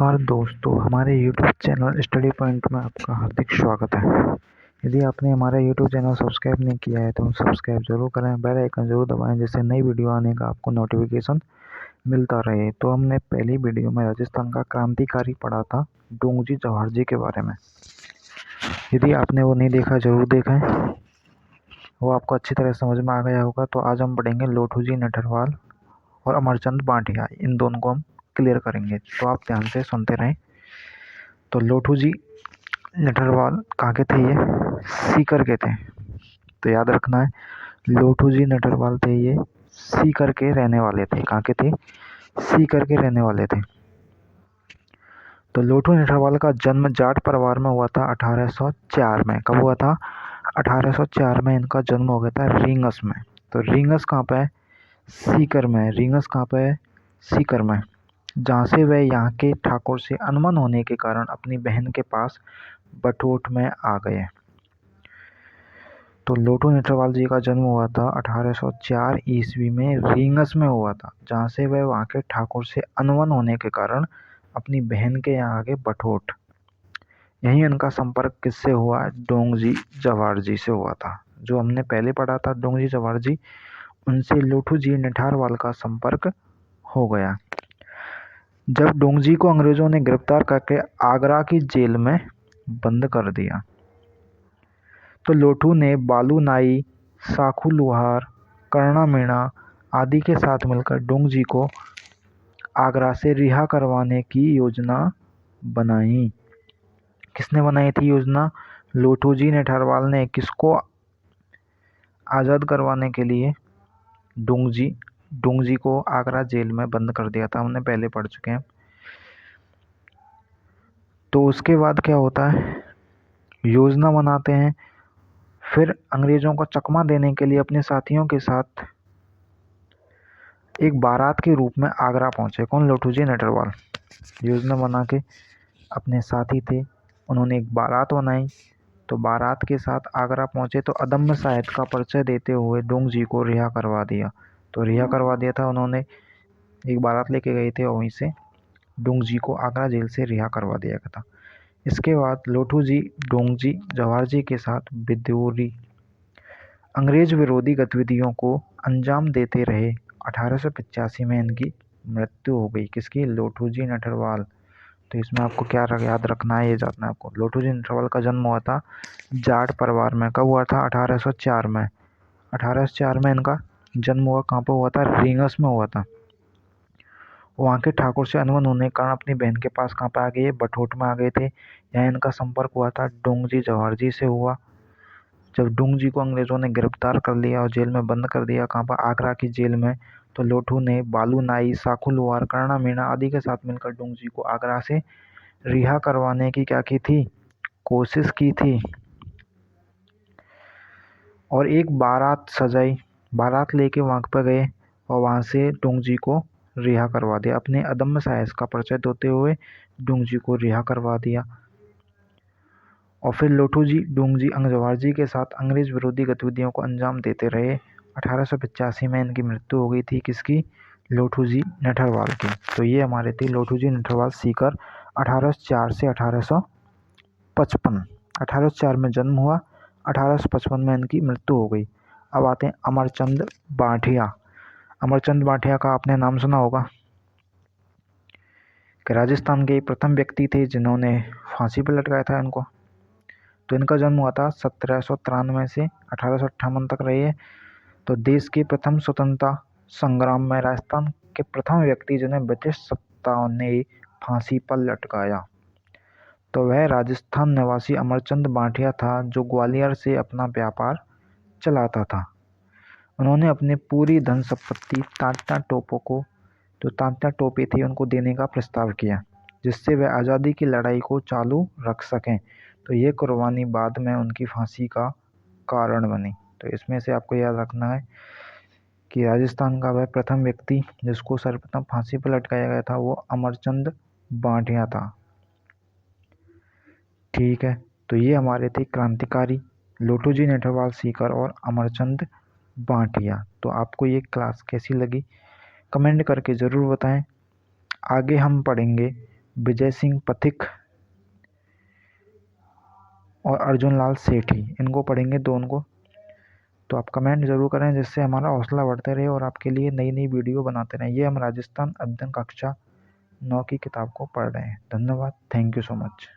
और दोस्तों, हमारे YouTube चैनल स्टडी पॉइंट में आपका हार्दिक स्वागत है। यदि आपने हमारा YouTube चैनल सब्सक्राइब नहीं किया है तो सब्सक्राइब जरूर करें, बेल आइकन जरूर दबाएं जिससे नई वीडियो आने का आपको नोटिफिकेशन मिलता रहे। तो हमने पहली वीडियो में राजस्थान का क्रांतिकारी पढ़ा था डोंगजी जवाहर जी के बारे में। यदि आपने वो नहीं देखा जरूर देखें, वो आपको अच्छी तरह समझ में आ गया होगा। तो आज हम पढ़ेंगे लोठूजी नटवरवाल और अमरचंद बांटिया, इन दोनों को हम क्लियर करेंगे। तो आप ध्यान से सुनते रहें। तो लोठूजी नटवरवाल कहाँ के थे? ये सीकर के थे। तो याद रखना है, लोठूजी नटवरवाल थे ये सीकर के रहने वाले थे। कहाँ के थे? सीकर के रहने वाले थे। तो लोठू नटवरवाल का जन्म जाट परिवार में हुआ था 1804 में। कब हुआ था? 1804 में इनका जन्म हो गया था रींगस में। तो रींगस कहाँ पे है? सीकर में। रींगस कहाँ पे है? सीकर में। जहाँ से वह यहाँ के ठाकुर से अनबन होने के कारण अपनी बहन के पास बठोट में आ गए। तो लोठू नटवरवाल जी का जन्म हुआ था 1804 ईस्वी में रींगस में हुआ था, जहाँ से वह वहाँ के ठाकुर से अनबन होने के कारण अपनी बहन के यहाँ आ गए बठोट। यहीं उनका संपर्क किससे हुआ? डोंगजी जवाहर जी से हुआ था। जो हमने पहले पढ़ा था डोंगजी जवाहर जी, उनसे लोठू जी नटवरवाल का संपर्क हो गया। जब डोंगजी को अंग्रेजों ने गिरफ्तार करके आगरा की जेल में बंद कर दिया, तो लोठू ने बालू नाई, साखू लुहार, कर्णा मीणा आदि के साथ मिलकर डोंगजी को आगरा से रिहा करवाने की योजना बनाई। किसने बनाई थी योजना? लोठूजी नटवरवाल ने। किसको आज़ाद करवाने के लिए? डोंगजी को आगरा जेल में बंद कर दिया था, हमने पहले पढ़ चुके हैं। तो उसके बाद क्या होता है? योजना बनाते हैं। फिर अंग्रेजों को चकमा देने के लिए अपने साथियों के साथ एक बारात के रूप में आगरा पहुंचे। कौन? लोठूजी नटवरवाल। योजना बना के अपने साथी थे, उन्होंने एक बारात बनाई। तो बारात के साथ आगरा पहुंचे तो अदम्य साहस का परिचय देते हुए डोंगजी को रिहा करवा दिया। तो रिहा करवा दिया था उन्होंने, एक बारात लेके गए थे और वहीं से डोंगजी को आगरा जेल से रिहा करवा दिया गया था। इसके बाद लोठूजी डोंगजी जवाहर जी के साथ विद्रोही अंग्रेज विरोधी गतिविधियों को अंजाम देते रहे। 1885 में इनकी मृत्यु हो गई। किसकी? लोठूजी नटवरवाल। तो इसमें आपको क्या याद रखना है, ये जानना है आपको। लोठूजी नटवरवाल का जन्म हुआ था जाट परिवार में। कब हुआ था? 1804 में। 1804 में इनका जन्म हुआ। कहाँ पर हुआ था? रींगस में हुआ था। वहाँ के ठाकुर से अनबन होने के कारण अपनी बहन के पास कहाँ पे आ गए? बठोट में आ गए थे। यहाँ इनका संपर्क हुआ था डोंगजी जवाहर जी से हुआ। जब डोंगजी को अंग्रेजों ने गिरफ्तार कर लिया और जेल में बंद कर दिया, कहाँ पर? आगरा की जेल में। तो लोठू ने बालू नाई, साखू लुहार, कर्णा मीणा आदि के साथ मिलकर डोंगजी को आगरा से रिहा करवाने की क्या की थी? कोशिश की थी। और एक बारात सजाई, बारात लेके वहाँ पर गए और वहाँ से डोंगजी को रिहा करवा दिया। अपने अदम्य साहस का परिचय देते हुए डोंगजी को रिहा करवा दिया। और फिर लोठूजी डोंगजी जवाहर जी के साथ अंग्रेज विरोधी गतिविधियों को अंजाम देते रहे। 1885 में इनकी मृत्यु हो गई थी। किसकी? लोठूजी नटवरवाल की। तो ये हमारे थे लोठूजी नटवरवाल सीकर 1804 से 1855। 1804 में जन्म हुआ, 1855 में इनकी मृत्यु हो गई। अब आते हैं अमरचंद बांटिया। अमरचंद बांटिया का आपने नाम सुना होगा कि राजस्थान के प्रथम व्यक्ति थे जिन्होंने फांसी पर लटकाया था इनको। तो इनका जन्म हुआ था 1793 से 1858 तक रहे। तो देश के प्रथम स्वतंत्रता संग्राम में राजस्थान के प्रथम व्यक्ति जिन्हें ब्रिटिश सत्ता ने फांसी पर लटकाया, तो वह राजस्थान निवासी अमरचंद बांटिया था, जो ग्वालियर से अपना व्यापार चलाता था। उन्होंने अपनी पूरी धन संपत्ति तात्या टोपे को, जो तात्या टोपे थे, उनको देने का प्रस्ताव किया, जिससे वे आज़ादी की लड़ाई को चालू रख सकें। तो ये कुर्बानी बाद में उनकी फांसी का कारण बनी। तो इसमें से आपको याद रखना है कि राजस्थान का वह प्रथम व्यक्ति जिसको सर्वप्रथम फांसी पर लटकाया गया था वो अमरचंद बांटिया था। ठीक है, तो ये हमारे थे क्रांतिकारी लोठूजी नटवरवाल सीकर और अमरचंद बांटिया। तो आपको ये क्लास कैसी लगी कमेंट करके ज़रूर बताएं। आगे हम पढ़ेंगे विजय सिंह पथिक और अर्जुन लाल सेठी, इनको पढ़ेंगे दोनों को। तो आप कमेंट ज़रूर करें जिससे हमारा हौसला बढ़ते रहे और आपके लिए नई नई वीडियो बनाते रहें। ये हम राजस्थान अध्ययन कक्षा 9 की किताब को पढ़ रहे हैं। धन्यवाद। Thank you so much.